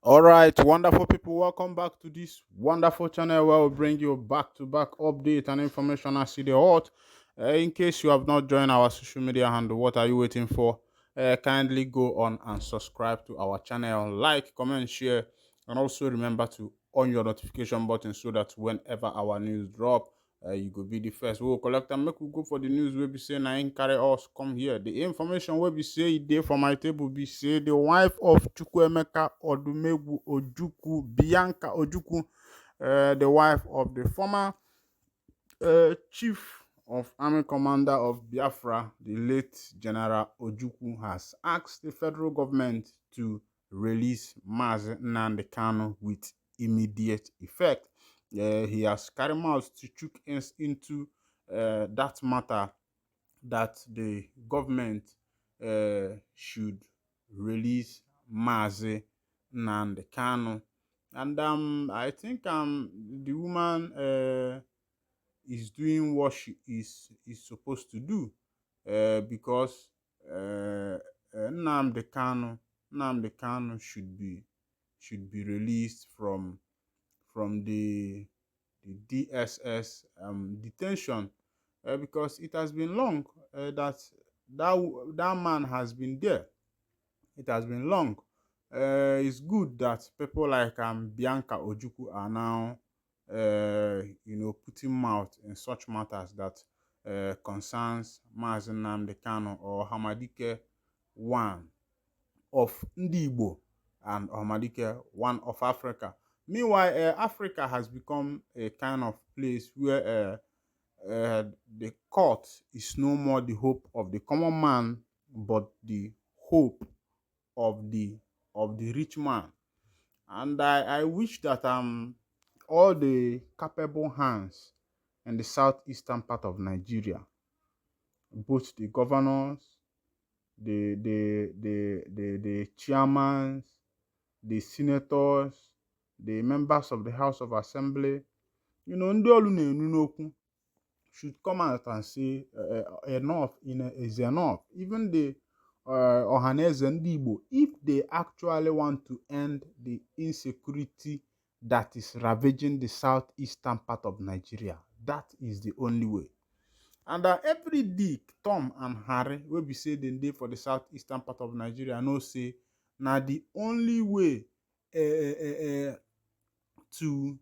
All right, wonderful people, welcome back to this wonderful channel where we bring you back-to-back update and information as see the hot. In case you have not joined our social media handle, what are you waiting for? Kindly go on and subscribe to our channel, like, comment, share, and also remember to on your notification button so that whenever our news drop, you go be the first. We will collect and make we go for the news wey be say na im carry us come here. The information wey be say e dey for my table be say the wife of Chukwuemeka Odumegwu Ojukwu, Bianca Ojukwu, the wife of the former chief of army commander of Biafra, the late General Ojukwu, has asked the federal government to release Mazi Nnamdi Kanu with immediate effect. He has carried mouth to chook into that matter that the government should release Mazi Nnamdi Kanu. And I think the woman is doing what she is supposed to do because Nnamdi Kanu should be released from the DSS detention because it has been long that man has been there. It has been long. It's good that people like Bianca Ojukwu are now, putting mouth in such matters that concerns Mazi Nnamdi Kanu or Hamadike one of Ndigbo and Hamadike one of Africa. Meanwhile, Africa has become a kind of place where the court is no more the hope of the common man, but the hope of the rich man. And I wish that all the capable hands in the southeastern part of Nigeria, both the governors, the chairmans, the senators, the members of the House of Assembly, ndị olu na-enu n'okwu should come out and say enough is enough. Even the ohanezendigbo, if they actually want to end the insecurity that is ravaging the southeastern part of Nigeria, that is the only way. And every Dick, Tom, and Harry wey be say dem dey for the southeastern part of Nigeria know say na the only way to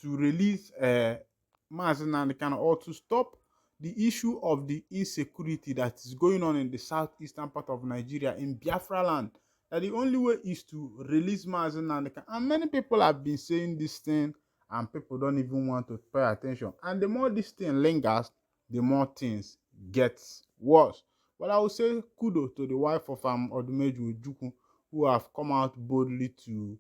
release Mazi Nnamdi Kanu or to stop the issue of the insecurity that is going on in the southeastern part of Nigeria, in Biafra land, that the only way is to release Mazi Nnamdi Kanu. And many people have been saying this thing and people don't even want to pay attention. And the more this thing lingers, the more things get worse. But I would say kudos to the wife of Odumegwu Ojukwu, who have come out boldly to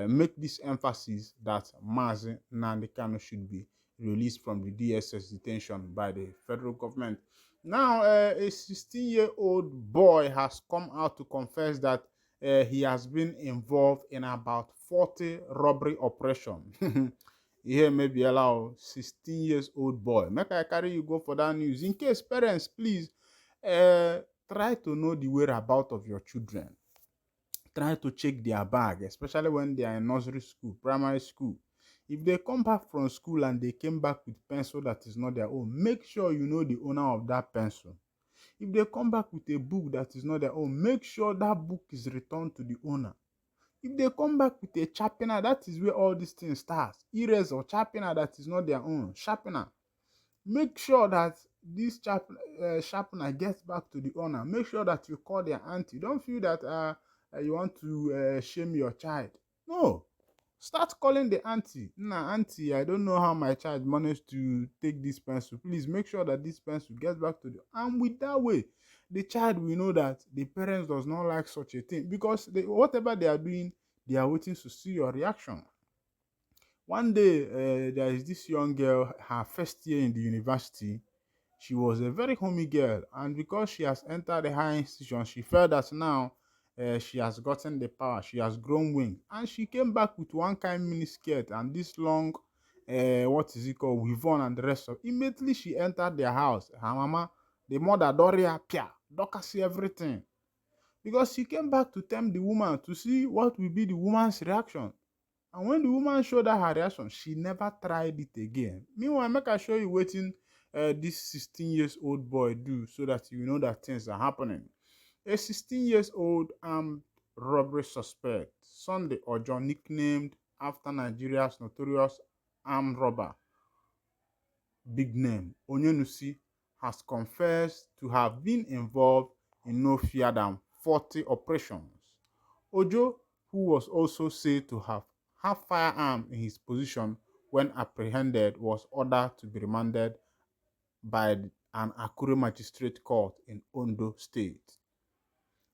make this emphasis that Mazi Nnamdi Kanu should be released from the DSS detention by the federal government. Now, a 16-year-old boy has come out to confess that he has been involved in about 40 robbery operations. Here may be allowed 16 years old boy. Make I carry you go for that news. In case parents, please try to know the whereabouts of your children. Try to check their bag, especially when they are in nursery school, primary school. If they come back from school and they came back with pencil that is not their own, make sure you know the owner of that pencil. If they come back with a book that is not their own, make sure that book is returned to the owner. If they come back with a sharpener, that is where all these things start. Eraser or sharpener that is not their own, sharpener. Make sure that this sharpener gets back to the owner. Make sure that you call their auntie. Don't feel that you want to shame your child. No. Start calling the auntie. Nah, auntie, I don't know how my child managed to take this pencil. Please make sure that this pencil gets back to the... And with that way, the child will know that the parents does not like such a thing. Because whatever they are doing, they are waiting to see your reaction. One day, there is this young girl, her first year in the university. She was a very homey girl, and because she has entered the higher institution, she felt that now she has gotten the power, she has grown wings, and she came back with one kind mini skirt and this long, what is it called, weave-on and the rest of. Immediately she entered their house, her mama, the mother, Doria, Pia, Dokasi, everything. because he came back to tempt the woman to see what will be the woman's reaction. And when the woman showed her her reaction, she never tried it again. Meanwhile, make I show you wetin this 16 years old boy do so that you know that things are happening. A 16 years old armed robbery suspect, Sunday Ojo, nicknamed after Nigeria's notorious armed robber, big name Onyenusi, has confessed to have been involved in no fewer than 40 operations. Ojo, who was also said to have firearm in his possession when apprehended, was ordered to be remanded by an Akure magistrate court in Ondo State.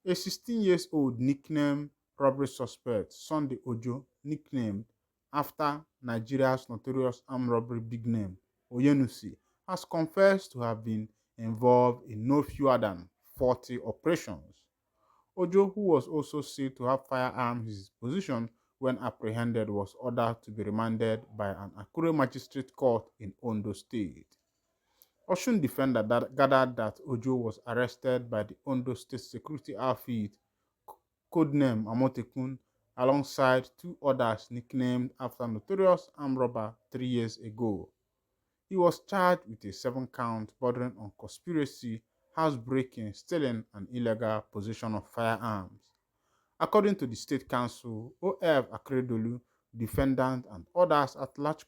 A 16 years old nicknamed robbery suspect, Sunday Ojo, nicknamed after Nigeria's notorious armed robbery big name, Oyenusi, has confessed to have been involved in no fewer than 40 operations. Ojo, who was also said to have firearms in his possession when apprehended, was ordered to be remanded by an Akure magistrate court in Ondo State. Osun defender that gathered that Ojo was arrested by the Ondo State Security Outfit, codename Amotekun, alongside two others nicknamed after notorious armed robber 3 years ago. He was charged with a 7-count bordering on conspiracy, housebreaking, stealing, and illegal possession of firearms. According to the State Council, O.F. Akredolu, defendant, and others at large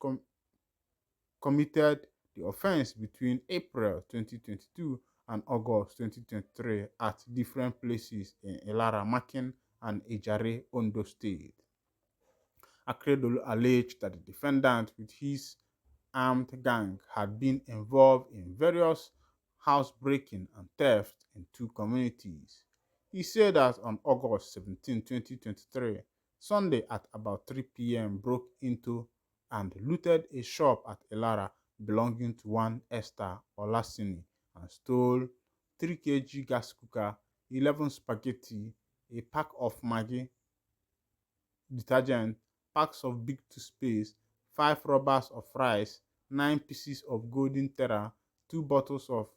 committed the offense between April 2022 and August 2023 at different places in Ilara, Makin, and Ejare, Ondo State. Akredolu alleged that the defendant with his armed gang had been involved in various housebreaking and theft in two communities. He said that on August 17, 2023, Sunday at about 3 p.m. broke into and looted a shop at Elara belonging to one Esther Olasini and stole 3 kg gas cooker, 11 spaghetti, a pack of Maggi detergent, packs of big toothpaste, 5 rubbers of rice, 9 pieces of golden terra, 2 bottles of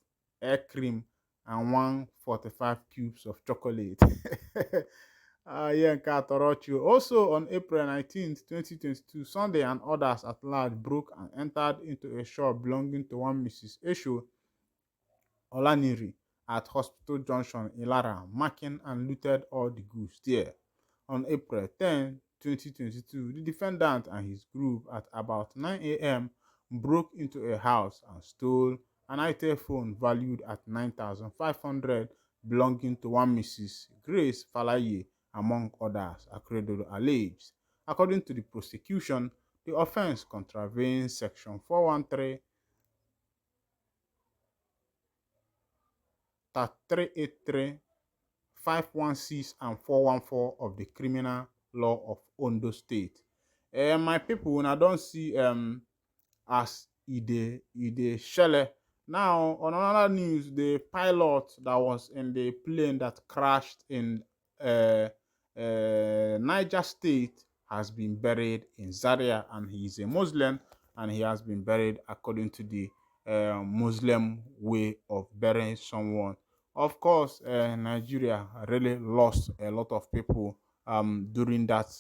air cream, and 145 cubes of chocolate. Yeah, also on April 19th, 2022, Sunday and others at large broke and entered into a shop belonging to one Mrs. Esho Olaniri at Hospital Junction, Ilara, marking and looted all the goods there. On April 10, 2022, the defendant and his group at about 9 a.m. broke into a house and stole an itel phone valued at 9,500 belonging to one Mrs. Grace Falaye, among others, Akredolu alleged. According to the prosecution, the offense contravenes Section 413, 383, 516 and 414 of the Criminal Law of Ondo State. My people, when I don't see as ide shele. Now, on another news, the pilot that was in the plane that crashed in uh, Niger State has been buried in Zaria, and he is a Muslim, and he has been buried according to the Muslim way of burying someone. Of course, Nigeria really lost a lot of people during that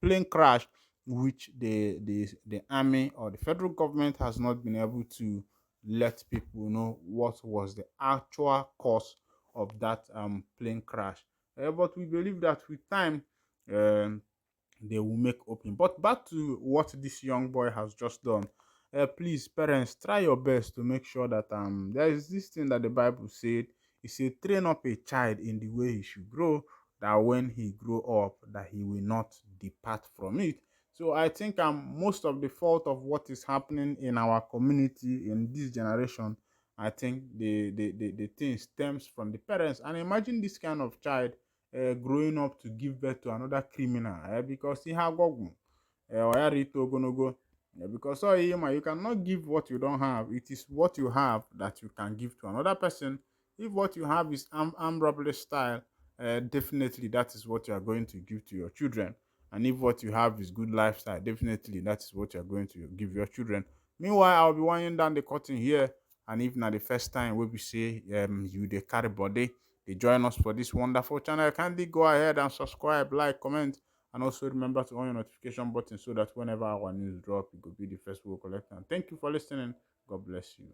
plane crash, which the army or the federal government has not been able to let people know what was the actual cause of that plane crash. But we believe that with time, um, they will make open. But back to what this young boy has just done. Please, parents, try your best to make sure that there is this thing that the Bible said. It said, train up a child in the way he should grow, that when he grow up, that he will not depart from it. So I think most of the fault of what is happening in our community in this generation, I think the thing stems from the parents. And imagine this kind of child growing up to give birth to another criminal because he have gogun or ya rito ogonogo. Because so you cannot give what you don't have. It is what you have that you can give to another person. If what you have is armed robbery style, definitely that is what you are going to give to your children. And if what you have is good lifestyle, definitely that is what you are going to give your children. Meanwhile, I'll be winding down the curtain here. And if not the first time we say you dey carry body, they join us for this wonderful channel, kindly go ahead and subscribe, like, comment, and also remember to on your notification button so that whenever our news drop, it will be the first we'll collect. And thank you for listening. God bless you.